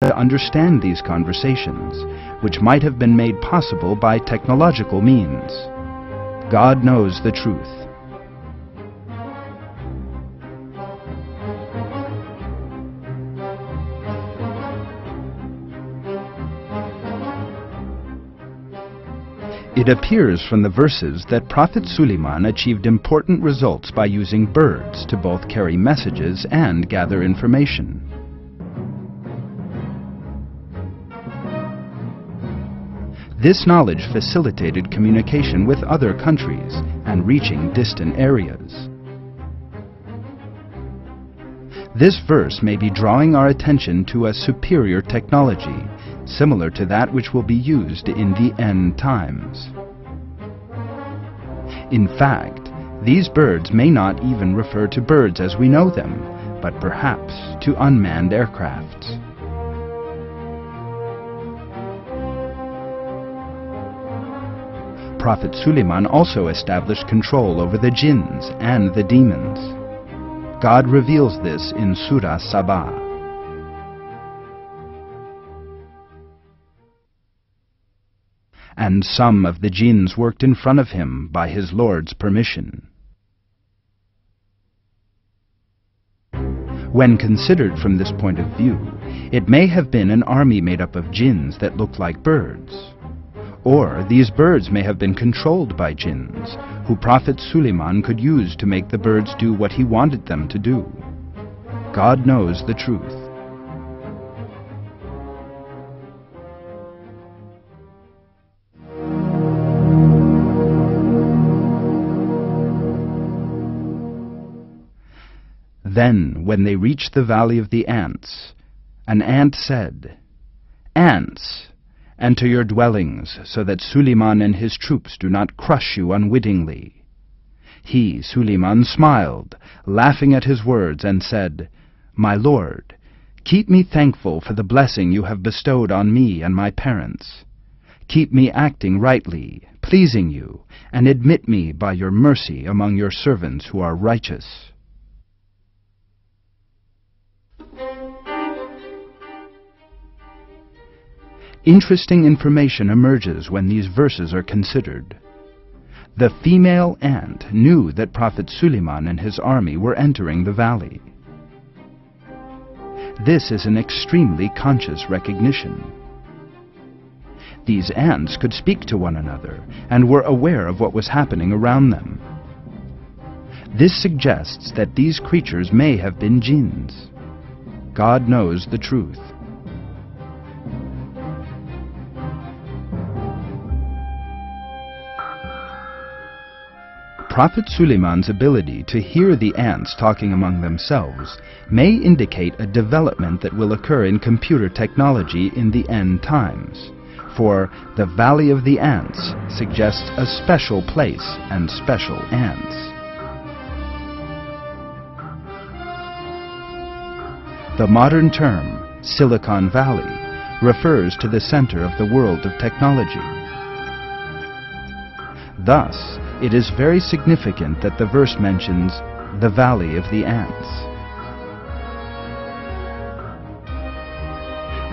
to understand these conversations, which might have been made possible by technological means. God knows the truth. It appears from the verses that Prophet Sulayman achieved important results by using birds to both carry messages and gather information. This knowledge facilitated communication with other countries and reaching distant areas. This verse may be drawing our attention to a superior technology, similar to that which will be used in the end times. In fact, these birds may not even refer to birds as we know them, but perhaps to unmanned aircrafts. Prophet Sulayman also established control over the jinns and the demons. God reveals this in Surah Sabah. And some of the jinns worked in front of him by his Lord's permission. When considered from this point of view, it may have been an army made up of jinns that looked like birds. Or these birds may have been controlled by jinns, who Prophet Sulayman could use to make the birds do what he wanted them to do. God knows the truth. Then, when they reached the valley of the ants, an ant said, "Ants, enter your dwellings, so that Sulayman and his troops do not crush you unwittingly." He, Sulayman, smiled, laughing at his words, and said, "My Lord, keep me thankful for the blessing you have bestowed on me and my parents. Keep me acting rightly, pleasing you, and admit me by your mercy among your servants who are righteous." Interesting information emerges when these verses are considered. The female ant knew that Prophet Sulayman and his army were entering the valley. This is an extremely conscious recognition. These ants could speak to one another and were aware of what was happening around them. This suggests that these creatures may have been jinns. God knows the truth. Prophet Sulayman's ability to hear the ants talking among themselves may indicate a development that will occur in computer technology in the end times, for the Valley of the Ants suggests a special place and special ants. The modern term, Silicon Valley, refers to the center of the world of technology. Thus, it is very significant that the verse mentions the Valley of the Ants.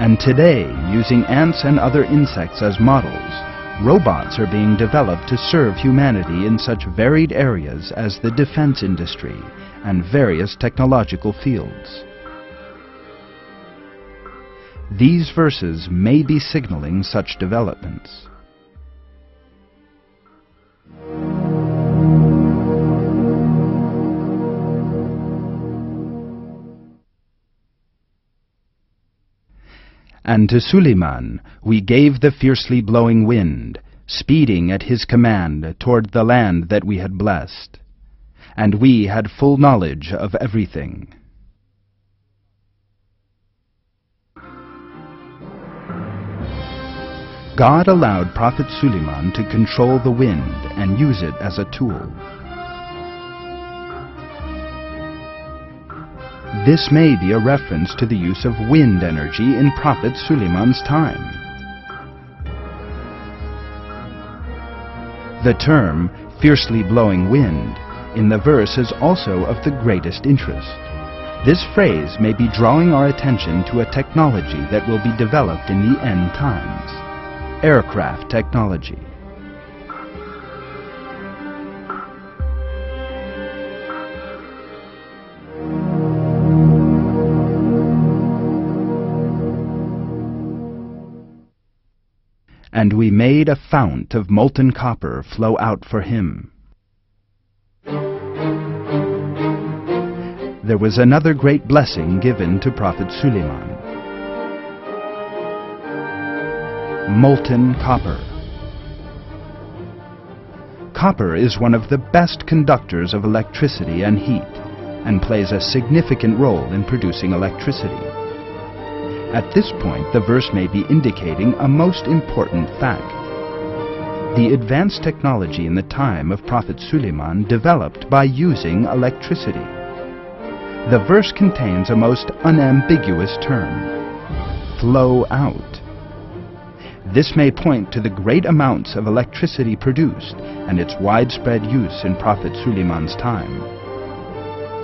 And today, using ants and other insects as models, robots are being developed to serve humanity in such varied areas as the defense industry and various technological fields. These verses may be signaling such developments. And to Sulayman we gave the fiercely blowing wind, speeding at his command toward the land that we had blessed. And we had full knowledge of everything. God allowed Prophet Sulayman to control the wind and use it as a tool. This may be a reference to the use of wind energy in Prophet Sulayman's time. The term, fiercely blowing wind, in the verse is also of the greatest interest. This phrase may be drawing our attention to a technology that will be developed in the end times: aircraft technology. And we made a fount of molten copper flow out for him. There was another great blessing given to Prophet Sulayman: molten copper. Copper is one of the best conductors of electricity and heat, and plays a significant role in producing electricity. At this point, the verse may be indicating a most important fact. The advanced technology in the time of Prophet Sulayman developed by using electricity. The verse contains a most unambiguous term: flow out. This may point to the great amounts of electricity produced and its widespread use in Prophet Sulayman's time.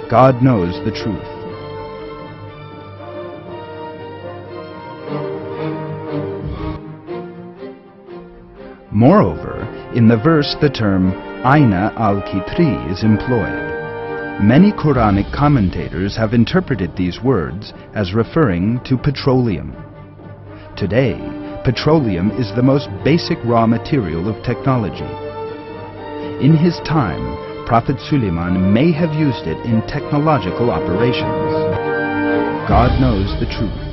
God knows the truth. Moreover, in the verse the term Aina al-Kitri is employed. Many Quranic commentators have interpreted these words as referring to petroleum. Today, petroleum is the most basic raw material of technology. In his time, Prophet Sulayman may have used it in technological operations. God knows the truth.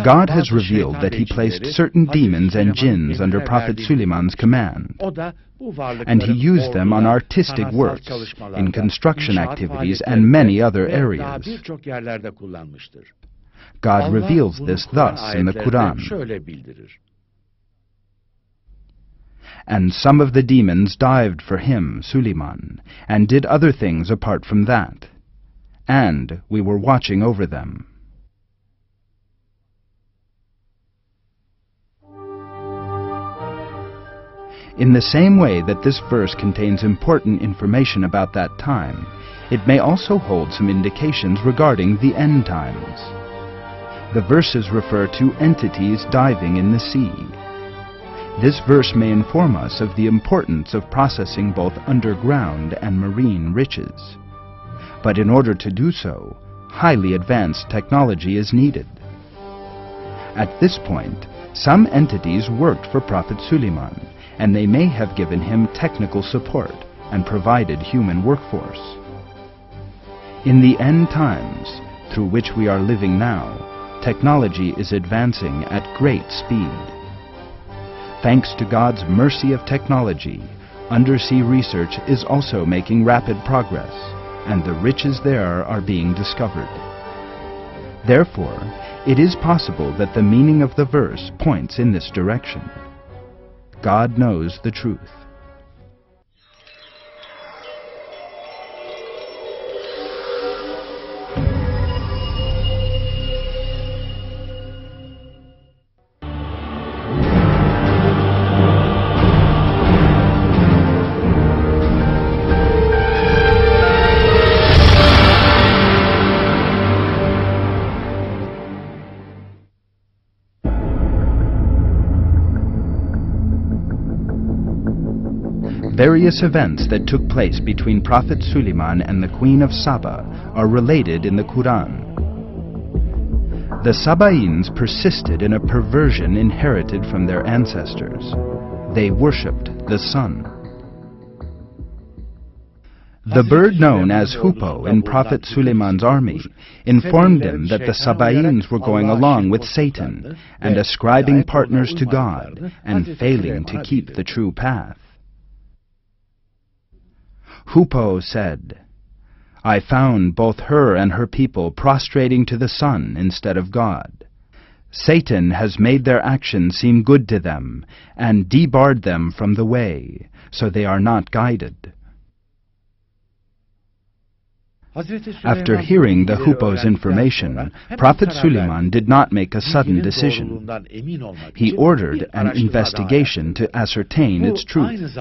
God has revealed that He placed certain demons and jinns under Prophet Sulayman's command, and He used them on artistic works, in construction activities, and many other areas. God reveals this thus in the Quran: "And some of the demons dived for him, Sulayman, and did other things apart from that, and we were watching over them." In the same way that this verse contains important information about that time, it may also hold some indications regarding the end times. The verses refer to entities diving in the sea. This verse may inform us of the importance of processing both underground and marine riches. But in order to do so, highly advanced technology is needed. At this point, some entities worked for Prophet Sulayman, and they may have given him technical support and provided human workforce. In the end times, through which we are living now, technology is advancing at great speed. Thanks to God's mercy of technology, undersea research is also making rapid progress, and the riches there are being discovered. Therefore, it is possible that the meaning of the verse points in this direction. God knows the truth. Various events that took place between Prophet Sulayman and the Queen of Saba are related in the Quran. The Sabaeans persisted in a perversion inherited from their ancestors. They worshipped the sun. The bird known as Hoopoe in Prophet Sulayman's army informed him that the Sabaeans were going along with Satan and ascribing partners to God and failing to keep the true path. Hoopoe said, "I found both her and her people prostrating to the sun instead of God. Satan has made their actions seem good to them and debarred them from the way, so they are not guided." After hearing the Hoopo's information, Prophet Sulayman did not make a sudden decision. He ordered an investigation to ascertain its truth.